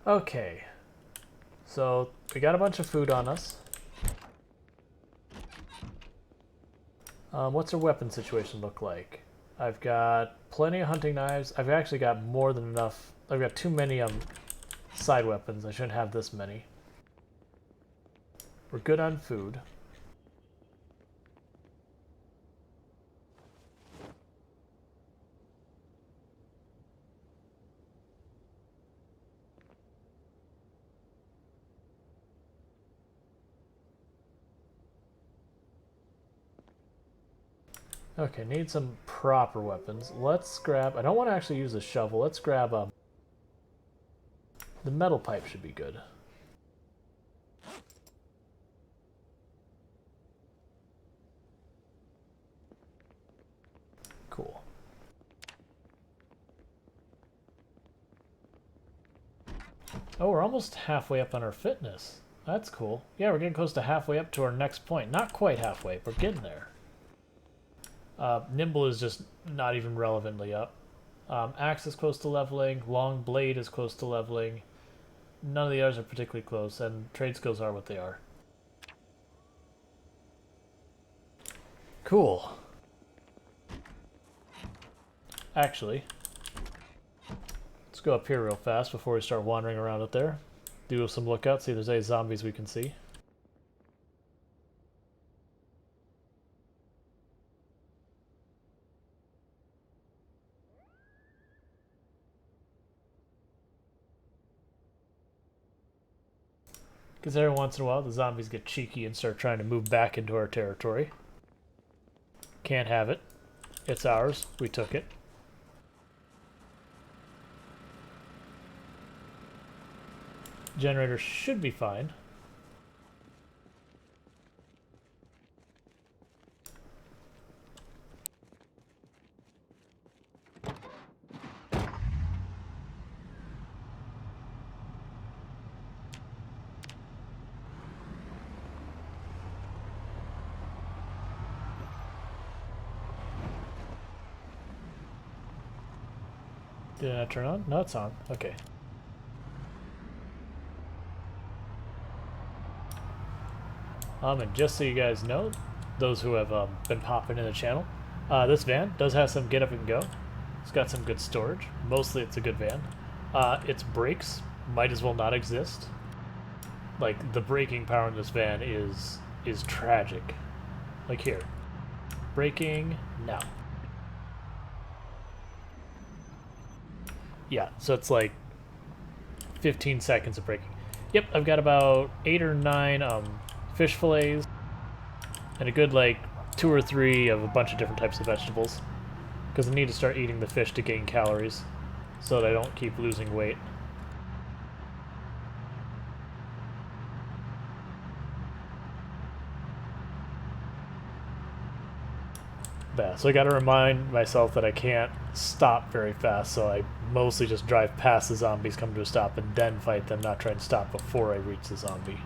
Okay, so we got a bunch of food on us. What's our weapon situation look like? I've got plenty of hunting knives. I've actually got more than enough. I've got too many side weapons. I shouldn't have this many. We're good on food. Okay, need some proper weapons. Let's grab... I don't want to actually use a shovel. Let's grab the metal pipe should be good. Cool. Oh, we're almost halfway up on our fitness. That's cool. Yeah, we're getting close to halfway up to our next point. Not quite halfway, but getting there. Nimble is just not even relevantly up. Axe is close to leveling. Long blade is close to leveling. None of the others are particularly close, and trade skills are what they are. Cool. Actually, let's go up here real fast before we start wandering around up there. Do some lookouts, see if there's any zombies we can see. Because every once in a while the zombies get cheeky and start trying to move back into our territory. Can't have it. It's ours. We took it. Generator should be fine. Did I turn on? No, it's on. Okay. And just so you guys know, those who have been popping in the channel, this van does have some get up and go. It's got some good storage. Mostly it's a good van. Its brakes might as well not exist. Like, the braking power in this van is tragic. Like here. Braking now. Yeah, so it's like 15 seconds of braking. Yep, I've got about 8 or 9 fish fillets and a good like 2 or 3 of a bunch of different types of vegetables, because I need to start eating the fish to gain calories so that I don't keep losing weight. Yeah, so I gotta remind myself that I can't stop very fast, so I mostly just drive past the zombies, come to a stop, and then fight them, not try and stop before I reach the zombie.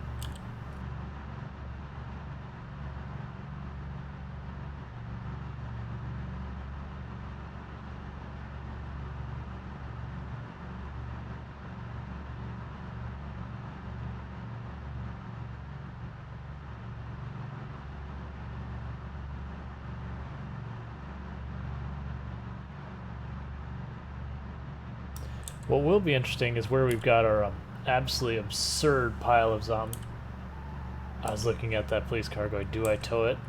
What will be interesting is where we've got our absolutely absurd pile of zombies. I was looking at that police car going, do I tow it?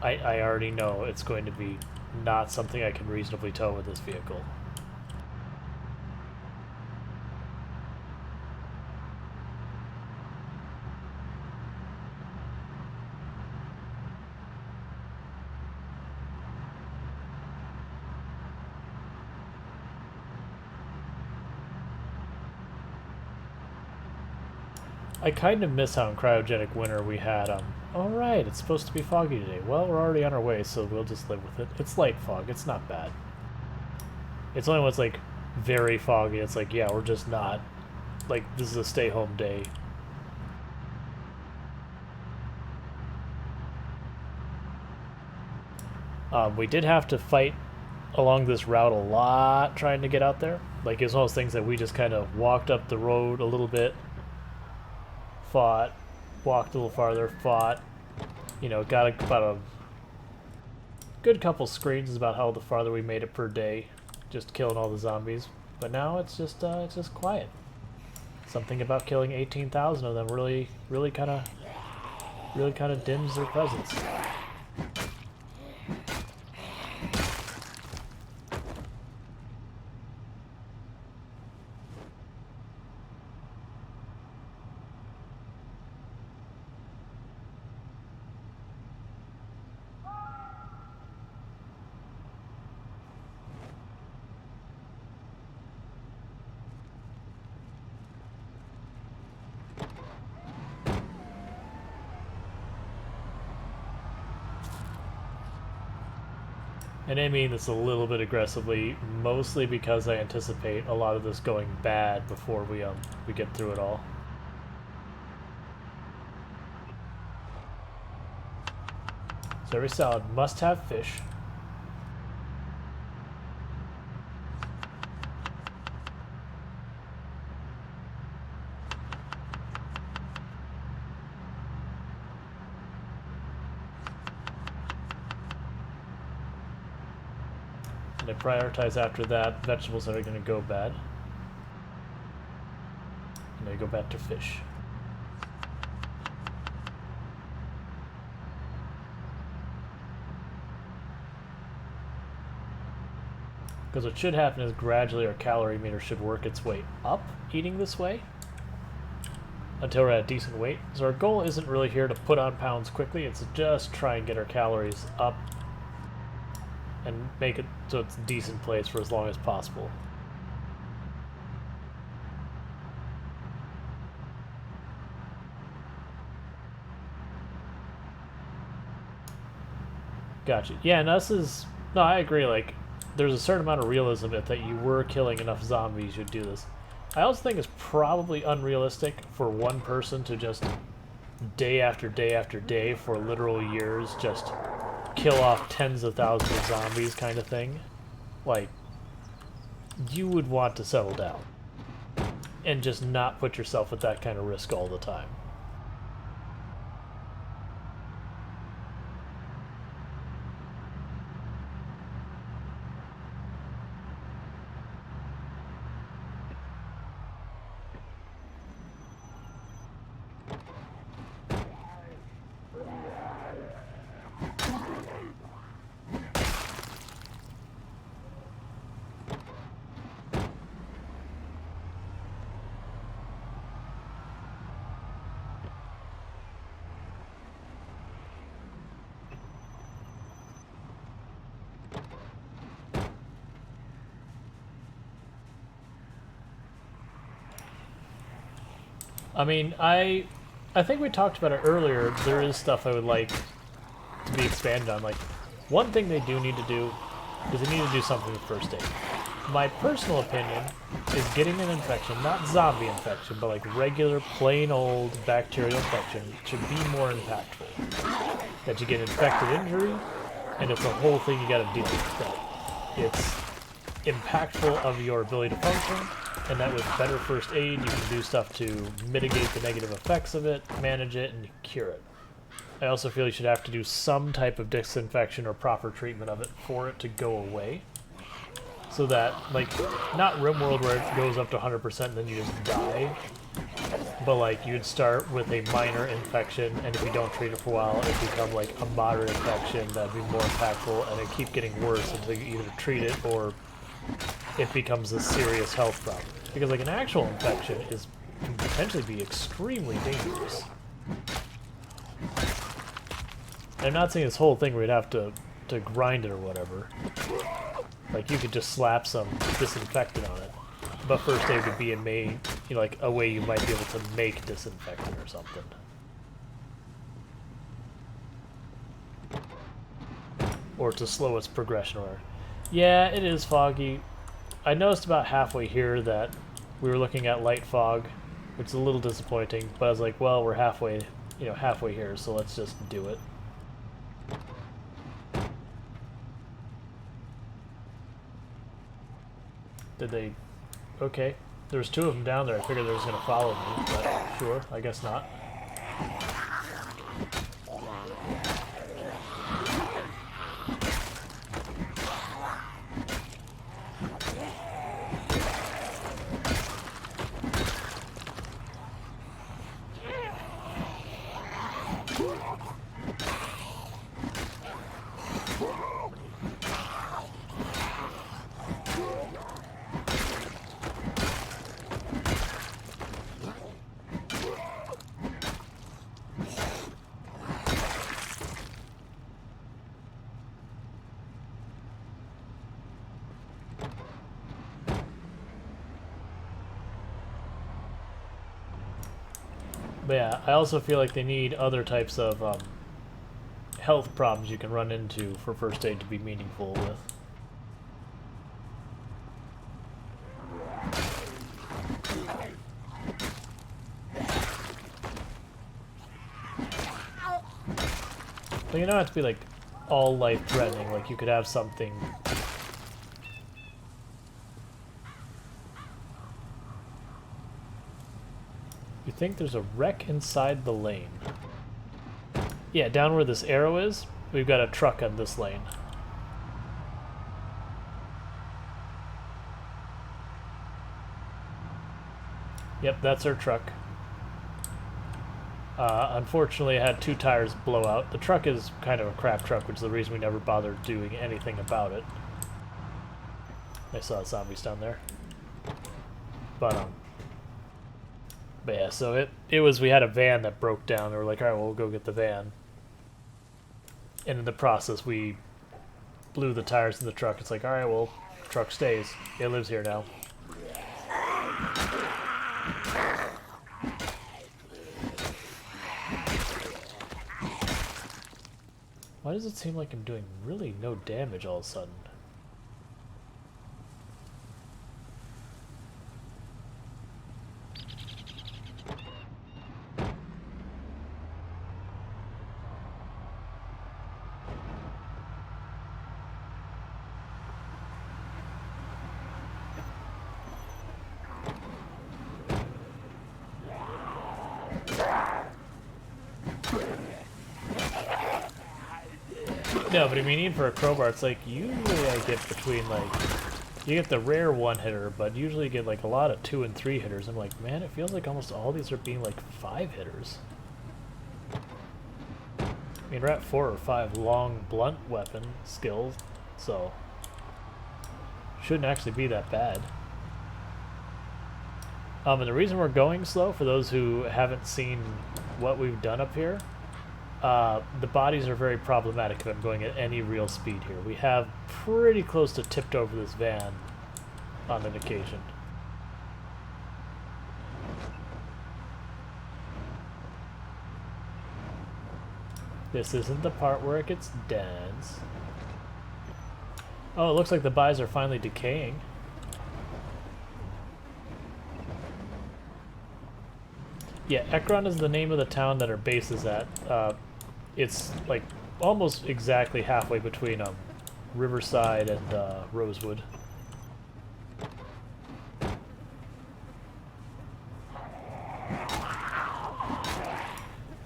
I already know it's going to be not something I can reasonably tow with this vehicle. I kind of miss how in cryogenic winter we had, alright, it's supposed to be foggy today. Well, we're already on our way, so we'll just live with it. It's light fog, it's not bad. It's only when it's, like, very foggy, it's like, yeah, we're just not, like, this is a stay-home day. We did have to fight along this route a lot trying to get out there. Like, it's one of those things that we just kind of walked up the road a little bit, fought, walked a little farther, fought, you know, got about a good couple screens is about how the farther we made it per day, just killing all the zombies. But now it's just quiet. Something about killing 18,000 of them really kind of dims their presence. And I mean this a little bit aggressively, mostly because I anticipate a lot of this going bad before we get through it all. So every salad must have fish. And I prioritize after that vegetables that are going to go bad. And I go back to fish. Because what should happen is gradually our calorie meter should work its way up eating this way until we're at a decent weight. So our goal isn't really here to put on pounds quickly, it's just try and get our calories up and make it so it's a decent place for as long as possible. Gotcha. Yeah, and us is... No, I agree, like, there's a certain amount of realism if that you were killing enough zombies, you'd do this. I also think it's probably unrealistic for one person to just day after day after day for literal years just kill off tens of thousands of zombies kind of thing. Like, you would want to settle down and just not put yourself at that kind of risk all the time. I mean, I think we talked about it earlier. There is stuff I would like to be expanded on. Like, one thing they do need to do is they need to do something with first aid. My personal opinion is getting an infection, not zombie infection, but like regular, plain old bacterial infection should be more impactful. That you get infected injury, and it's a whole thing you gotta deal with. That it's impactful of your ability to function, and that with better first aid, you can do stuff to mitigate the negative effects of it, manage it, and cure it. I also feel you should have to do some type of disinfection or proper treatment of it for it to go away. So that, like, not RimWorld where it goes up to 100% and then you just die, but like you'd start with a minor infection, and if you don't treat it for a while, it become like a moderate infection that'd be more impactful, and it keep getting worse until you either treat it or it becomes a serious health problem. Because like an actual infection can potentially be extremely dangerous. And I'm not saying this whole thing where you'd have to grind it or whatever. Like you could just slap some disinfectant on it. But first aid would be like a way you might be able to make disinfectant or something. Or to slow its progression or whatever. Yeah, it is foggy. I noticed about halfway here that we were looking at light fog, which is a little disappointing, but I was like, well, we're halfway here, so let's just do it. Did they Okay. There's two of them down there. I figured they was going to follow me, but sure, I guess not. But yeah, I also feel like they need other types of health problems you can run into for first aid to be meaningful with. But you don't have to be like all life threatening, like you could have something. You think there's a wreck inside the lane? Yeah, down where this arrow is, we've got a truck on this lane. Yep, that's our truck. Unfortunately, it had two tires blow out. The truck is kind of a crap truck, which is the reason we never bothered doing anything about it. I saw zombies down there. But yeah, so we had a van that broke down. They were like, alright, well, we'll go get the van. And in the process, we blew the tires in the truck. It's like, alright, well, truck stays. It lives here now. Why does it seem like I'm doing really no damage all of a sudden? No, but I mean, even for a crowbar, it's like, usually I get between, like, you get the rare one-hitter, but usually you get, like, a lot of 2 and 3 hitters. I'm like, man, it feels like almost all these are being, like, 5 hitters. I mean, we're at 4 or 5 long blunt weapon skills, so shouldn't actually be that bad. And the reason we're going slow, for those who haven't seen what we've done up here, the bodies are very problematic if I'm going at any real speed here. We have pretty close to tipped over this van on an occasion. This isn't the part where it gets dense. Oh, it looks like the bodies are finally decaying. Yeah, Ekron is the name of the town that our base is at. It's like almost exactly halfway between Riverside and Rosewood.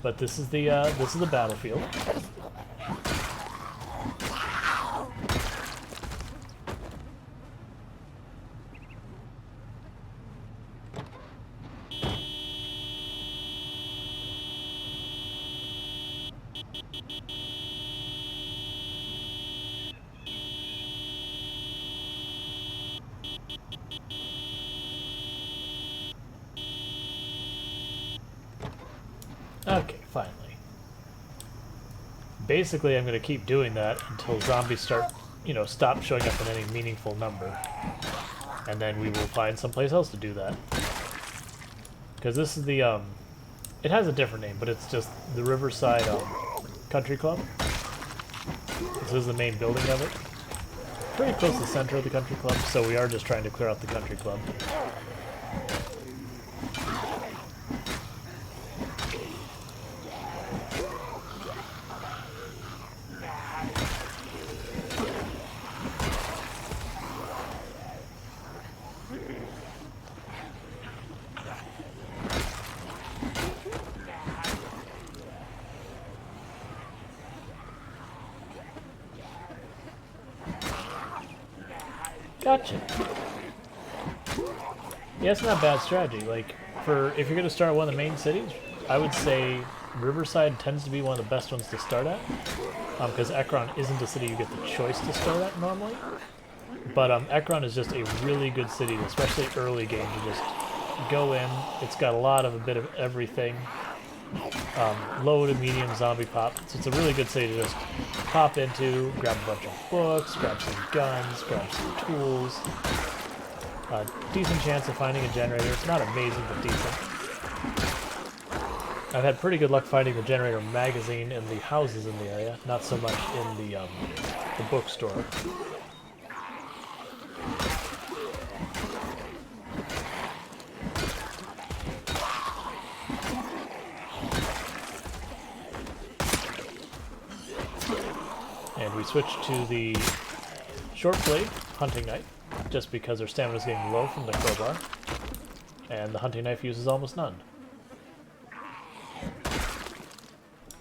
But this is the battlefield. Okay, finally. Basically, I'm going to keep doing that until zombies start, stop showing up in any meaningful number. And then we will find someplace else to do that. Because this is the, it has a different name, but it's just the Riverside Country Club. This is the main building of it. Pretty close to the center of the country club, so we are just trying to clear out the country club. Gotcha. Yeah, it's not a bad strategy. Like, if you're gonna start at one of the main cities, I would say Riverside tends to be one of the best ones to start at. Because Ekron isn't a city you get the choice to start at normally. But Ekron is just a really good city, especially early game, to just go in. It's got a bit of everything. Low to medium zombie pop. So it's a really good city to just pop into, grab a bunch of books, grab some guns, grab some tools. Decent chance of finding a generator. It's not amazing, but decent. I've had pretty good luck finding the generator magazine in the houses in the area, not so much in the bookstore. And we switch to the short blade hunting knife, just because our stamina is getting low from the crowbar, and the hunting knife uses almost none.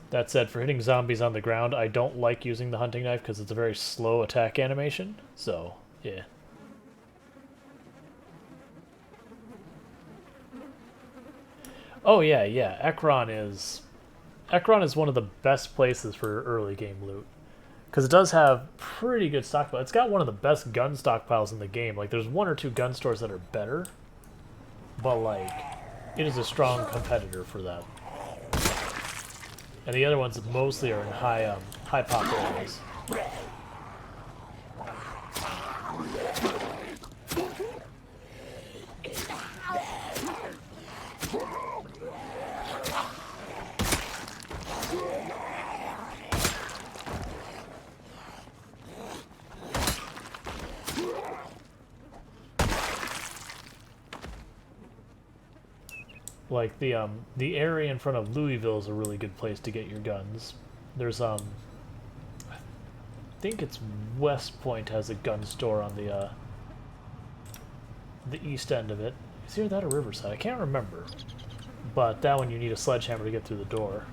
That said, for hitting zombies on the ground, I don't like using the hunting knife because it's a very slow attack animation, so, yeah. Oh yeah, yeah, Ekron is one of the best places for early game loot. Because it does have pretty good stockpile. It's got one of the best gun stockpiles in the game. Like, there's one or two gun stores that are better, but, like, it is a strong competitor for that. And the other ones mostly are in high pop areas. Like the area in front of Louisville is a really good place to get your guns. There's I think it's West Point has a gun store on the east end of it. Is either that or Riverside? I can't remember. But that one you need a sledgehammer to get through the door.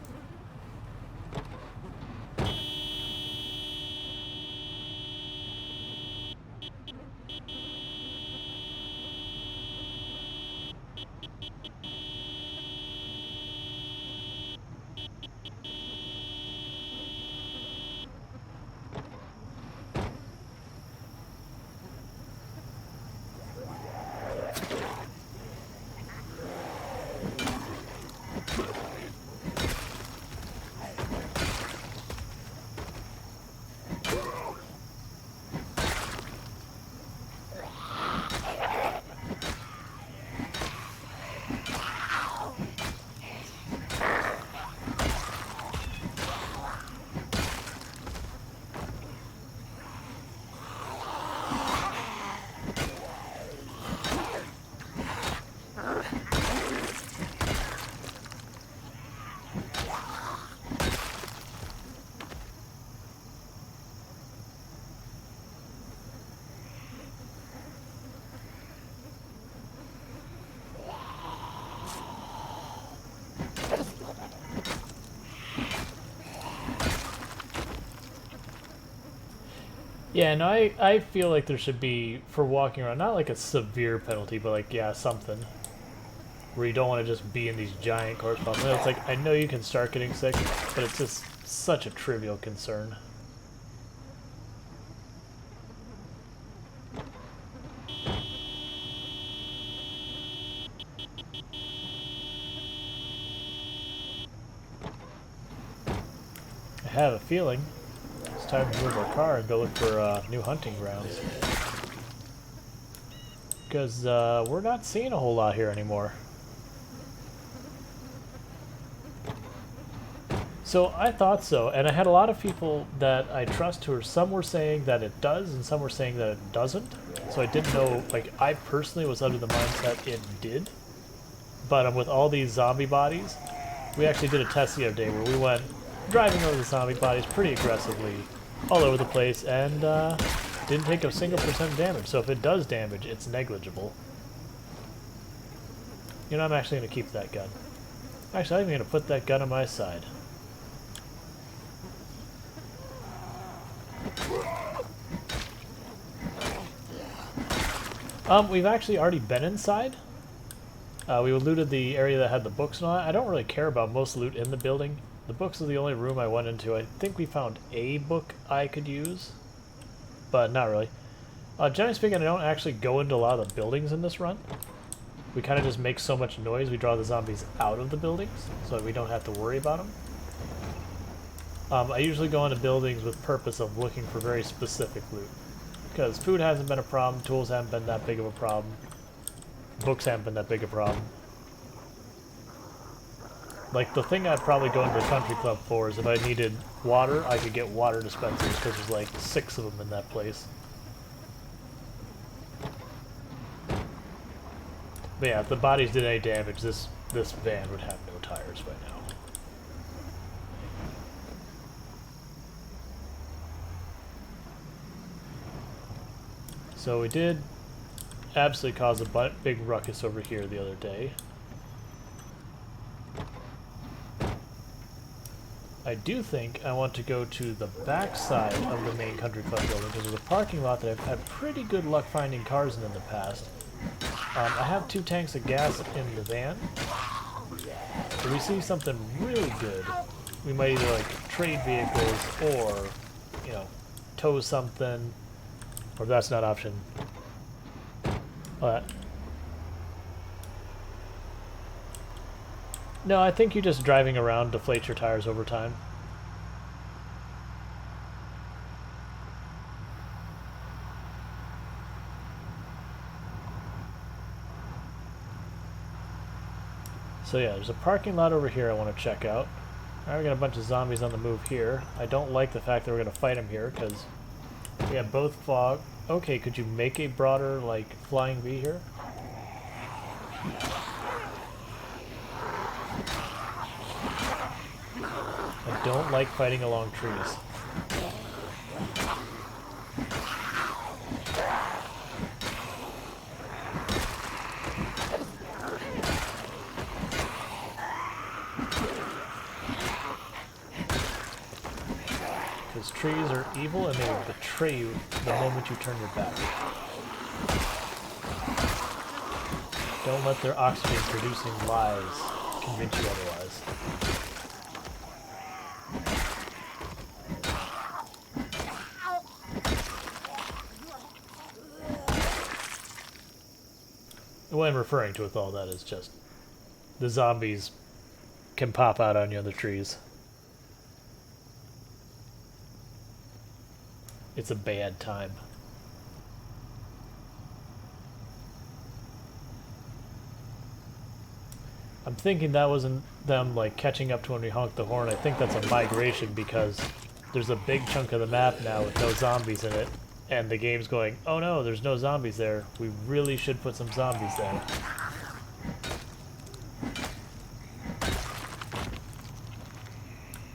Yeah, no, I feel like there should be, for walking around, not like a severe penalty, but like, yeah, something. Where you don't want to just be in these giant corpse piles. It's like, I know you can start getting sick, but it's just such a trivial concern. I have a feeling it's time to move our car and go look for new hunting grounds. Because we're not seeing a whole lot here anymore. So I thought so, and I had a lot of people that I trust who some were saying that it does, and some were saying that it doesn't. So I didn't know, like, I personally was under the mindset it did. But with all these zombie bodies, we actually did a test the other day where we went driving over the zombie bodies pretty aggressively all over the place, and didn't take a single % damage. So if it does damage, it's negligible. You know, I'm actually going to keep that gun. Actually, I'm going to put that gun on my side. We've actually already been inside. We looted the area that had the books and all that. I don't really care about most loot in the building. The books are the only room I went into. I think we found a book I could use, but not really. Generally speaking, I don't actually go into a lot of the buildings in this run. We kind of just make so much noise, we draw the zombies out of the buildings, so that we don't have to worry about them. I usually go into buildings with purpose of looking for very specific loot. Because food hasn't been a problem, tools haven't been that big of a problem, books haven't been that big a problem. Like, the thing I'd probably go into a country club for is if I needed water, I could get water dispensers, because there's like 6 of them in that place. But yeah, if the bodies did any damage, this van would have no tires by now. So we did absolutely cause a big ruckus over here the other day. I do think I want to go to the back side of the main country club building because there's a parking lot that I've had pretty good luck finding cars in the past. I have 2 tanks of gas in the van. If we see something really good, we might either like trade vehicles or, you know, tow something, or if that's not an option. But no, I think you just driving around deflates your tires over time. So yeah, there's a parking lot over here I want to check out. Alright, we got a bunch of zombies on the move here. I don't like the fact that we're going to fight them here, because we have both fog. Okay, could you make a broader, like, flying V here? I don't like fighting along trees. Because trees are evil and they will betray you the moment you turn your back. Don't let their oxygen-producing lies convince you otherwise. What I'm referring to with all that is just the zombies can pop out on you on the trees. It's a bad time. I'm thinking that wasn't them like catching up to when we honked the horn. I think that's a migration because there's a big chunk of the map now with no zombies in it, and the game's going, oh no, there's no zombies there. We really should put some zombies there.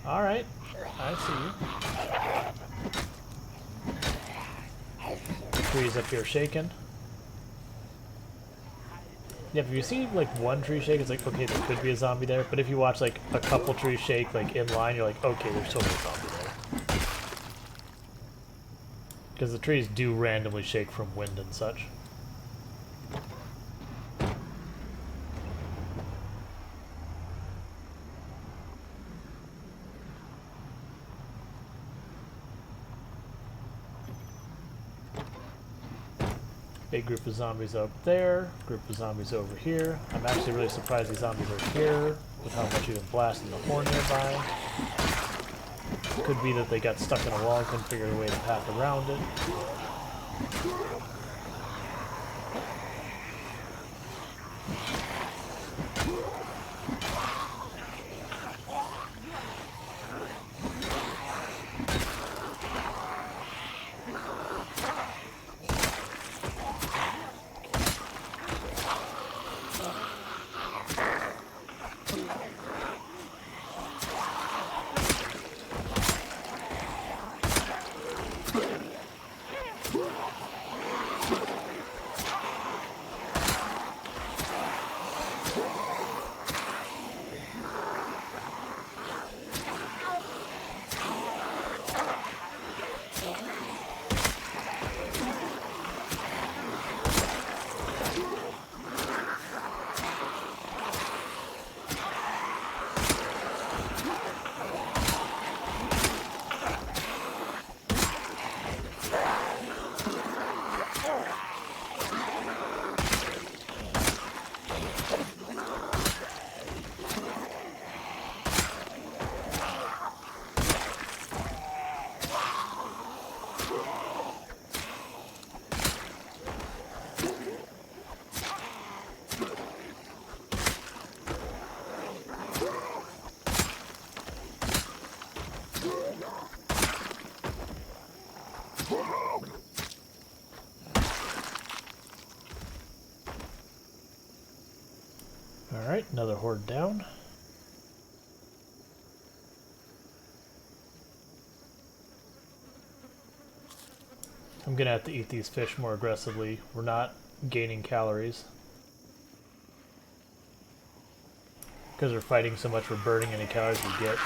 Alright, I see you. Trees up here shaking. Yeah, if you see like one tree shake, it's like, okay, there could be a zombie there. But if you watch like a couple trees shake like in line, you're like, okay, there's totally a zombie there. Because the trees do randomly shake from wind and such. Big group of zombies up there, group of zombies over here. I'm actually really surprised these zombies are here with how much you've been blasting the horn nearby. Could be that they got stuck in a wall and couldn't figure a way to path around it. Alright, another horde down. I'm gonna have to eat these fish more aggressively. We're not gaining calories. Because we're fighting so much, we're burning any calories we get.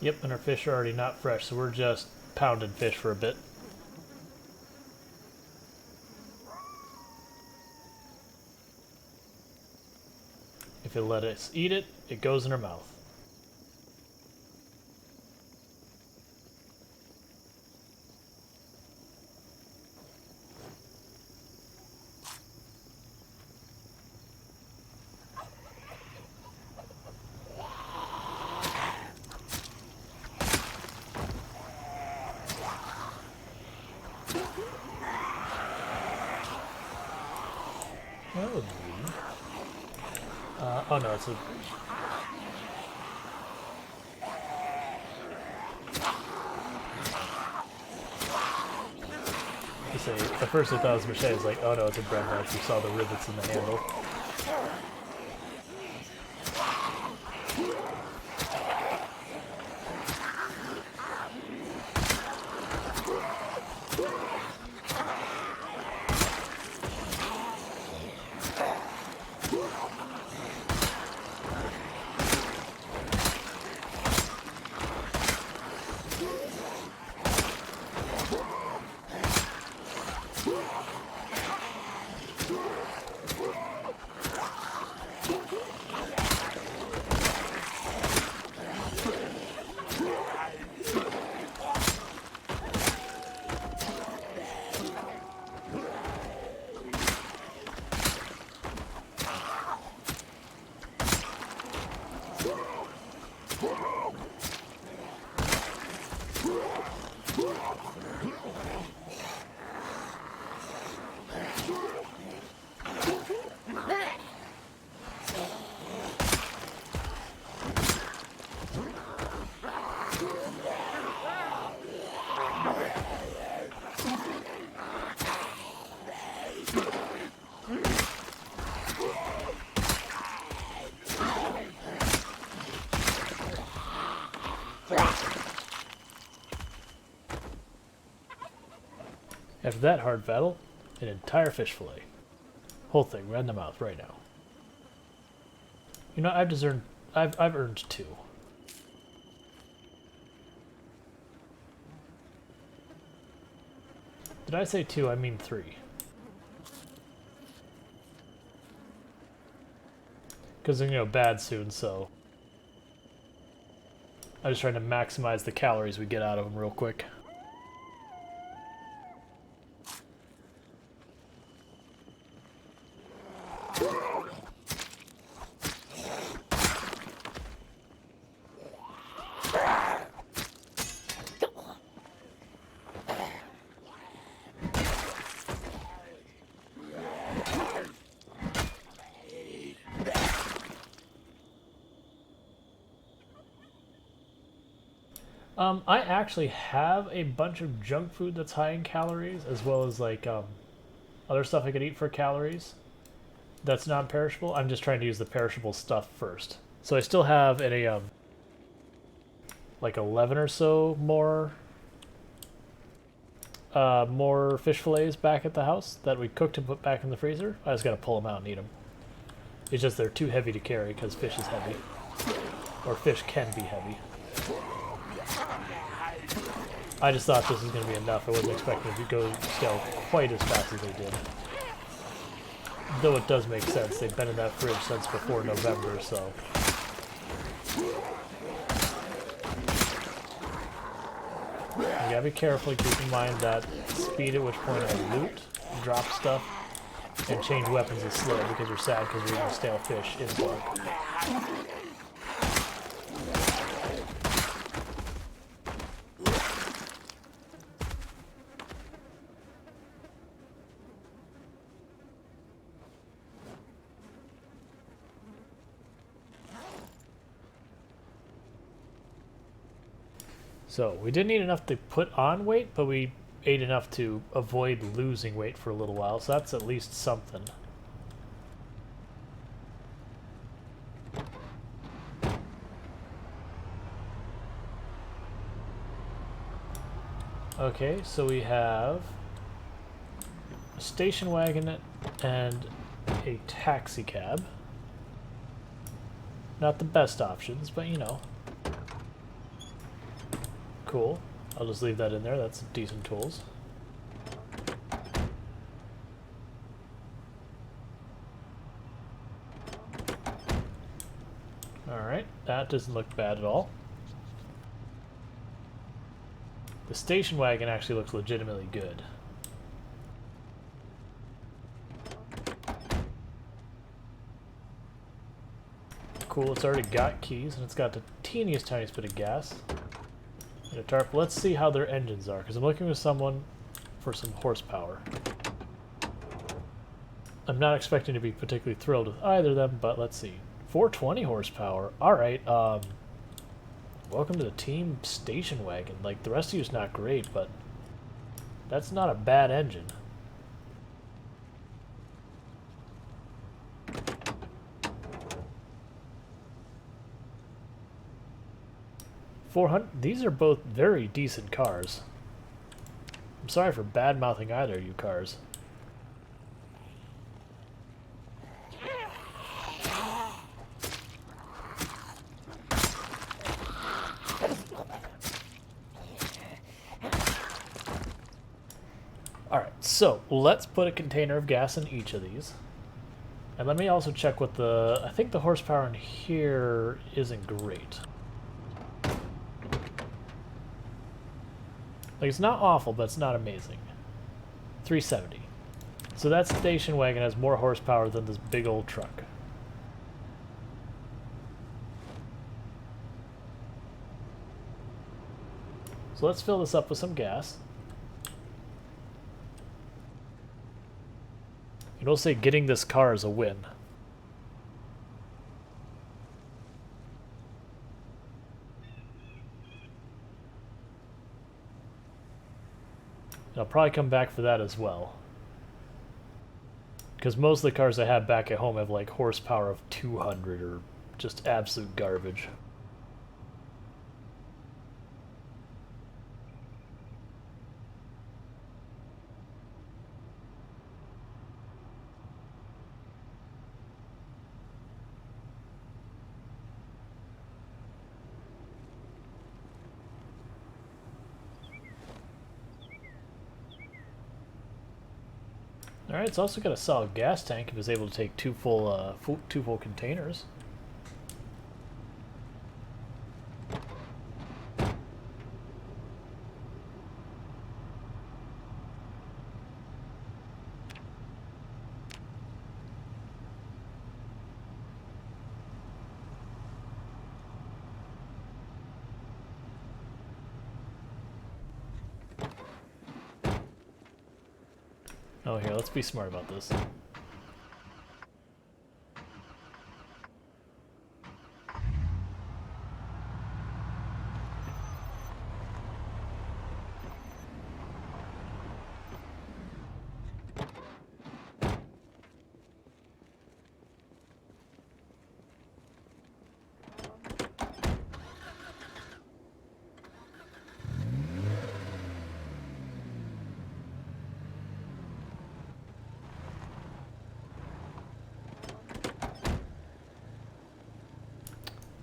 Yep, and our fish are already not fresh, so we're just pounding fish for a bit. If it let us eat it, it goes in our mouth. That would be... oh no, it's a... At first I thought it was machete. It's like, oh no, it's a bread knife. You saw the rivets in the handle. After that hard battle, an entire fish fillet. Whole thing, right in the mouth, right now. You know, I've earned 2. Did I say 2? I mean 3. Because they're gonna go bad soon, so... I'm just trying to maximize the calories we get out of them real quick. I actually have a bunch of junk food that's high in calories, as well as like other stuff I could eat for calories that's non-perishable. I'm just trying to use the perishable stuff first. So I still have a like 11 or so more fish fillets back at the house that we cooked and put back in the freezer. I just gotta pull them out and eat them. It's just they're too heavy to carry because fish is heavy, or fish can be heavy. I just thought this was going to be enough. I wasn't expecting it to go quite as fast as they did. Though it does make sense. They've been in that fridge since before November, so... you gotta be careful. Keep in mind that speed at which point I loot, drop stuff, and change weapons is slow because you're sad because you're eating stale fish in bulk. So, we didn't eat enough to put on weight, but we ate enough to avoid losing weight for a little while, so that's at least something. Okay, so we have a station wagon and a taxi cab. Not the best options, but you know. Cool. I'll just leave that in there. That's decent tools. Alright, that doesn't look bad at all. The station wagon actually looks legitimately good. Cool, it's already got keys, and it's got the teeniest, tiniest bit of gas. And a tarp. Let's see how their engines are, because I'm looking with someone for some horsepower. I'm not expecting to be particularly thrilled with either of them, but let's see. 420 horsepower. Alright, welcome to the team station wagon. Like, the rest of you's not great, but that's not a bad engine. These are both very decent cars. I'm sorry for bad-mouthing either of you cars. Alright, so let's put a container of gas in each of these. And let me also check what the... I think the horsepower in here isn't great. Like, it's not awful, but it's not amazing. 370. So that station wagon has more horsepower than this big old truck. So let's fill this up with some gas. And we'll say getting this car is a win. I'll probably come back for that as well. Because most of the cars I have back at home have like horsepower of 200 or just absolute garbage. Alright, it's also got a solid gas tank if it's able to take two full containers. Oh, here, let's be smart about this.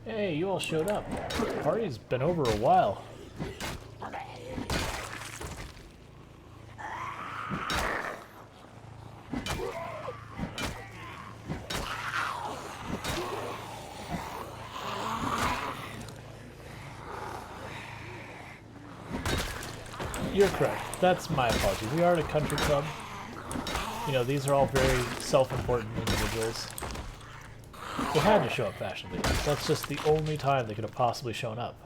Hey, you all showed up. The party's been over a while. You're correct. That's my apology. We are at a country club. You know, these are all very self-important individuals. They had to show up fashionably. That's just the only time they could have possibly shown up.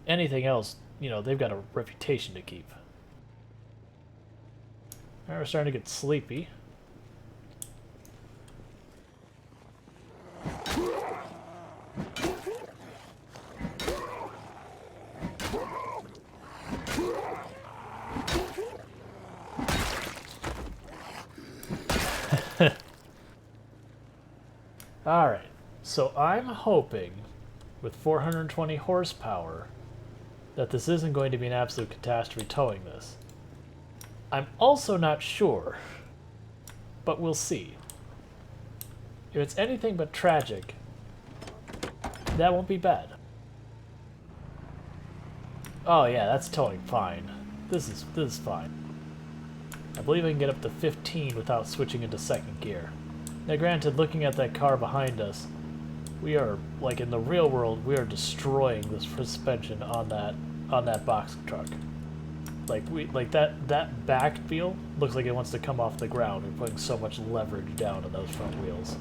Anything else, you know, they've got a reputation to keep. Alright, we're starting to get sleepy. Alright, so I'm hoping with 420 horsepower that this isn't going to be an absolute catastrophe towing this. I'm also not sure, but we'll see. If it's anything but tragic, that won't be bad. Oh yeah, that's towing fine. This is fine. I believe I can get up to 15 without switching into second gear. Now granted, looking at that car behind us, we are, like in the real world, we are destroying this suspension on that box truck. Like that back wheel looks like it wants to come off the ground. We're putting so much leverage down on those front wheels.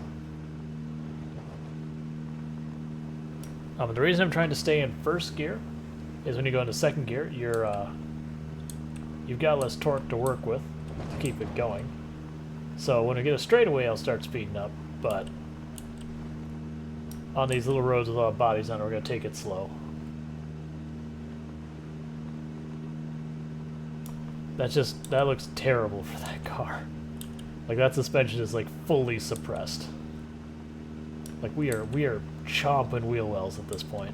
The reason I'm trying to stay in first gear is when you go into second gear, you've got less torque to work with to keep it going. So when we get a straightaway, I'll start speeding up, but on these little roads with a lot of bodies on it, we're going to take it slow. That looks terrible for that car. Like, that suspension is, like, fully suppressed. Like, we are chomping wheel wells at this point.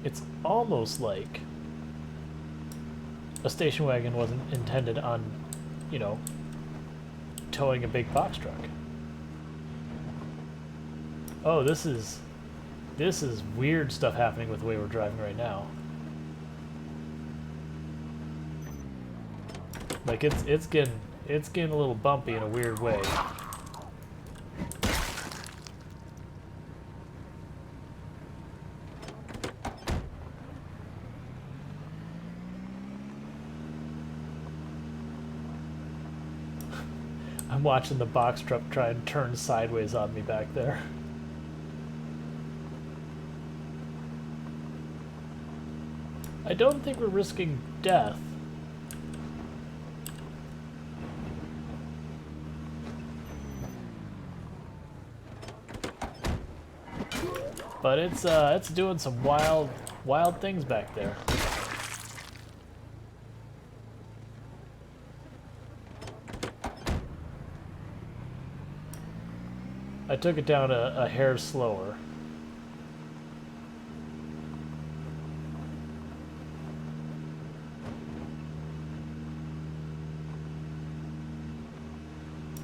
It's almost like a station wagon wasn't intended on, you know, towing a big box truck. Oh, this is weird stuff happening with the way we're driving right now. Like it's getting a little bumpy in a weird way. I'm watching the box truck try and turn sideways on me back there. I don't think we're risking death. But it's doing some wild things back there. I took it down a hair slower.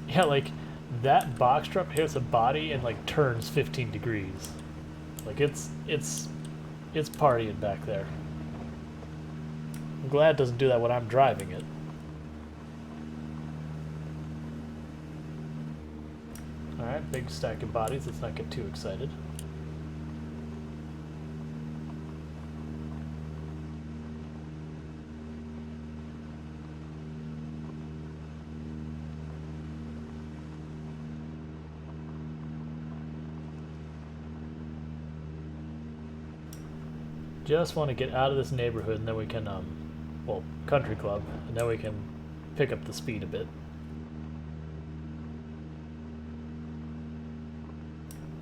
Yeah, like, that box truck hits a body and, like, turns 15 degrees. Like, it's partying back there. I'm glad it doesn't do that when I'm driving it. Alright, big stack of bodies. Let's not get too excited. Just want to get out of this neighborhood, and then we can, well, country club, and then we can pick up the speed a bit.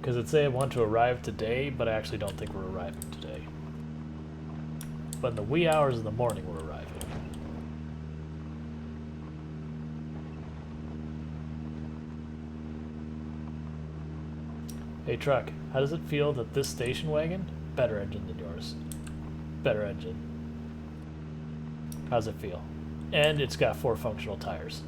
Because it'd say I want to arrive today, but I actually don't think we're arriving today. But in the wee hours of the morning, we're arriving. Hey truck, how does it feel that this station wagon, better engine than yours? Better engine. How's it feel? And it's got 4 functional tires.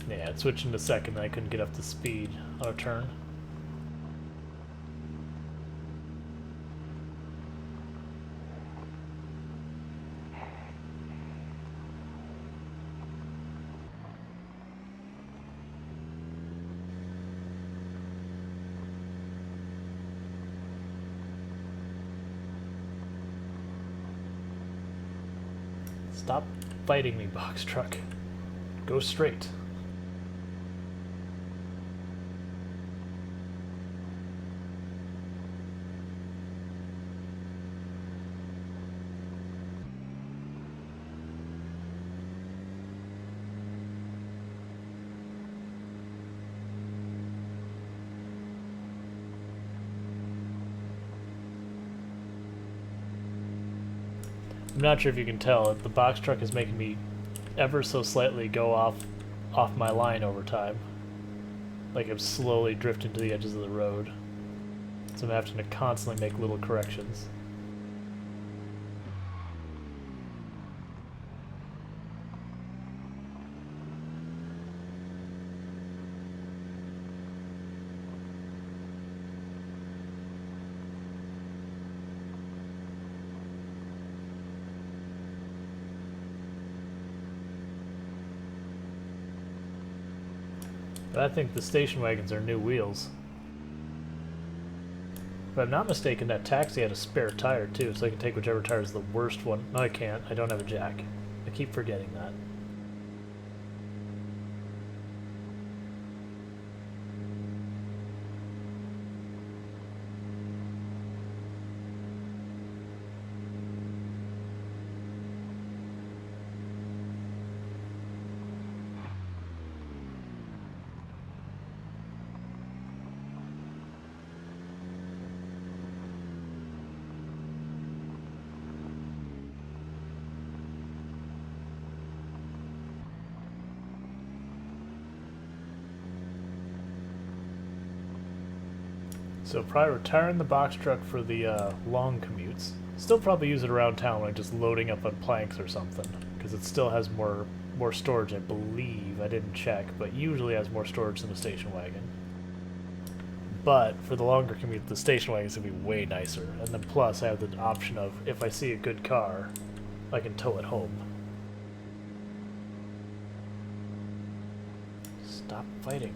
Yeah, it switched in a second and I couldn't get up to speed on a turn. Stop fighting me, box truck. Go straight. I'm not sure if you can tell, the box truck is making me ever so slightly go off my line over time. Like I'm slowly drifting to the edges of the road. So I'm having to constantly make little corrections. But I think the station wagons are new wheels. If I'm not mistaken, that taxi had a spare tire too, so I can take whichever tire is the worst one. No, I can't. I don't have a jack. I keep forgetting that. So probably retiring the box truck for the long commutes. Still probably use it around town, like just loading up on planks or something, because it still has more storage, I believe. I didn't check, but usually has more storage than a station wagon. But for the longer commute, the station wagon is going to be way nicer. And then plus, I have the option of, if I see a good car, I can tow it home. Stop fighting.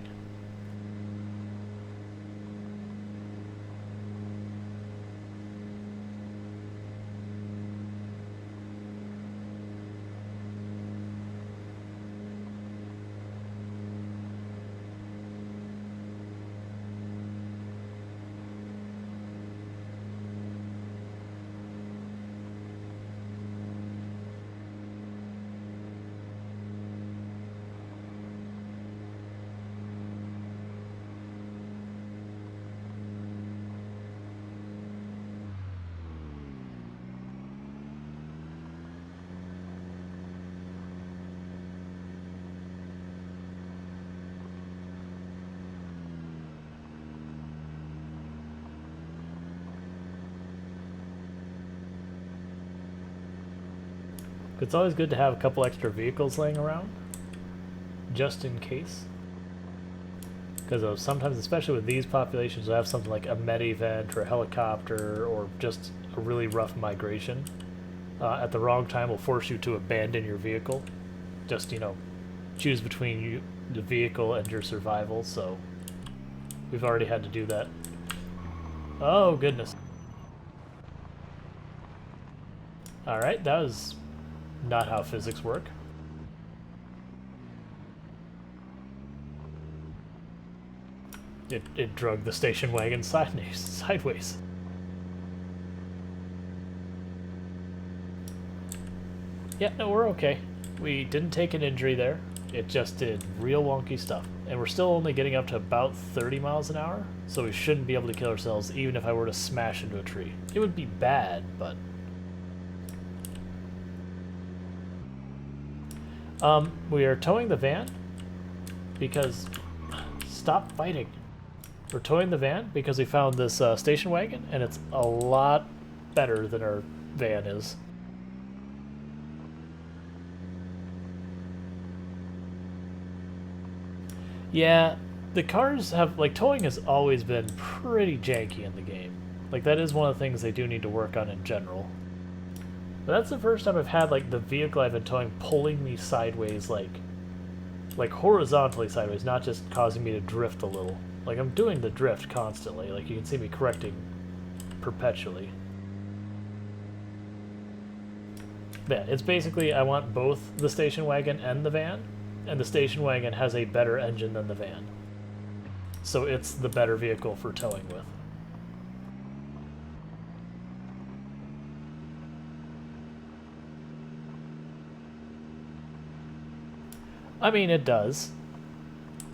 It's always good to have a couple extra vehicles laying around, just in case. Because sometimes, especially with these populations, I have something like a med event or a helicopter or just a really rough migration. At the wrong time will force you to abandon your vehicle. Just, choose between the vehicle and your survival, so we've already had to do that. Oh, goodness. Alright, that was not how physics work. It drug the station wagon sideways. Yeah, no, we're okay. We didn't take an injury there. It just did real wonky stuff. And we're still only getting up to about 30 miles an hour, so we shouldn't be able to kill ourselves even if I were to smash into a tree. It would be bad, but... we are towing the van because... Stop fighting. We're towing the van because we found this station wagon, and it's a lot better than our van is. Yeah, the cars have, like, towing has always been pretty janky in the game. Like, that is one of the things they do need to work on in general. But that's the first time I've had, like, the vehicle I've been towing pulling me sideways, like horizontally sideways, not just causing me to drift a little. Like, I'm doing the drift constantly. Like, you can see me correcting perpetually. Yeah, it's basically I want both the station wagon and the van, and the station wagon has a better engine than the van. So it's the better vehicle for towing with. I mean, it does,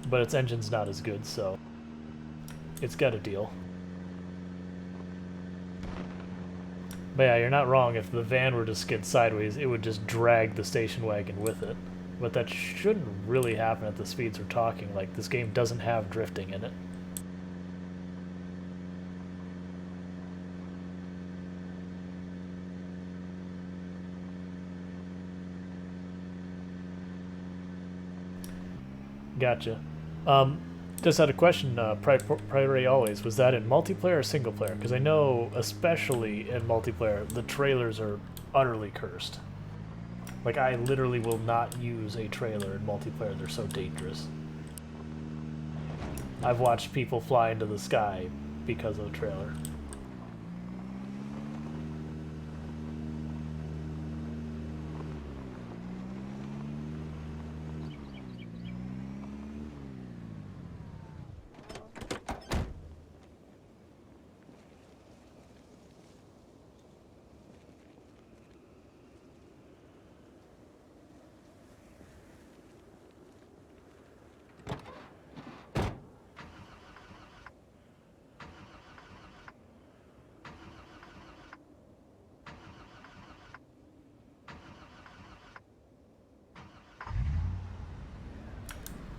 but its engine's not as good, so it's got a deal. But yeah, you're not wrong. If the van were to skid sideways, it would just drag the station wagon with it. But that shouldn't really happen at the speeds we're talking. Like, this game doesn't have drifting in it. Gotcha. Just had a question, priority always. Was that in multiplayer or single player? Because I know, especially in multiplayer, the trailers are utterly cursed. Like, I literally will not use a trailer in multiplayer. They're so dangerous. I've watched people fly into the sky because of a trailer.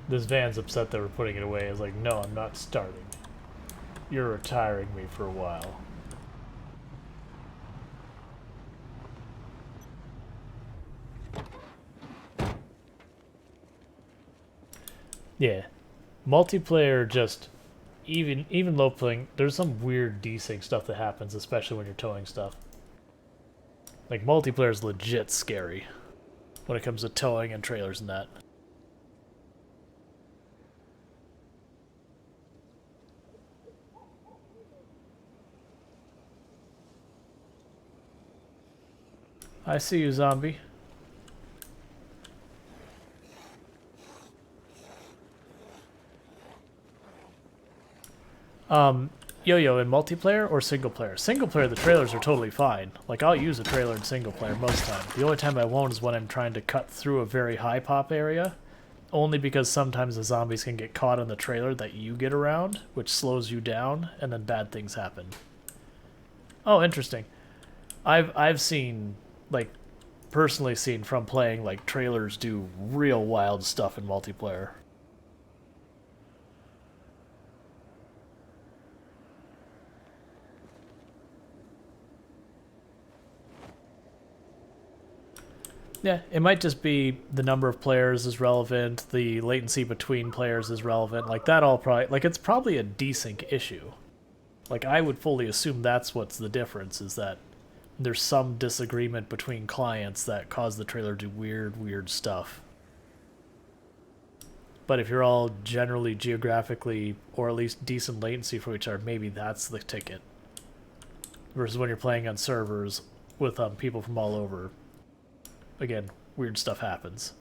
This van's upset that we're putting it away. It's like, no, I'm not starting. You're retiring me for a while. Yeah. Multiplayer just even low playing, there's some weird desync stuff that happens, especially when you're towing stuff. Like, multiplayer is legit scary when it comes to towing and trailers and that. I see you, zombie. Yo-yo, in multiplayer or single player? Single player, the trailers are totally fine. Like, I'll use a trailer in single player most time. The only time I won't is when I'm trying to cut through a very high pop area. Only because sometimes the zombies can get caught in the trailer that you get around, which slows you down, and then bad things happen. Oh, interesting. I've seen, like, personally seen from playing, like, trailers do real wild stuff in multiplayer. Yeah, it might just be the number of players is relevant, the latency between players is relevant. Like, that all probably, like, it's probably a desync issue. Like, I would fully assume that's what's the difference, is that there's some disagreement between clients that cause the trailer to do weird stuff. But if you're all generally geographically, or at least decent latency for each other, maybe that's the ticket. Versus when you're playing on servers with people from all over, again, weird stuff happens.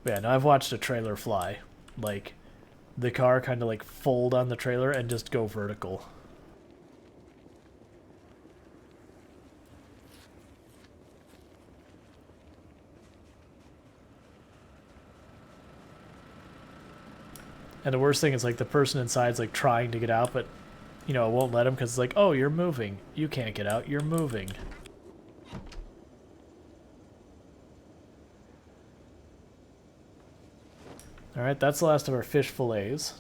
But yeah, now I've watched a trailer fly. Like, the car kind of like fold on the trailer and just go vertical. And the worst thing is, like, the person inside's like trying to get out, but you know, it won't let him because it's like, oh, you're moving. You can't get out. You're moving. Alright, that's the last of our fish fillets.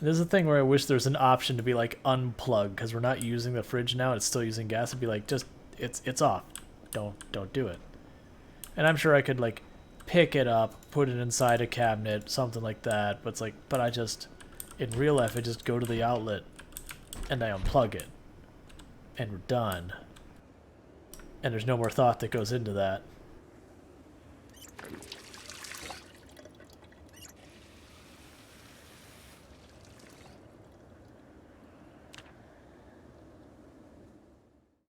This is a thing where I wish there's an option to be like unplug, because we're not using the fridge now, it's still using gas. It'd be like, just, it's off. Don't do it. And I'm sure I could like pick it up, put it inside a cabinet, something like that. But it's like, but I just, in real life, I just go to the outlet and I unplug it. And we're done. And there's no more thought that goes into that.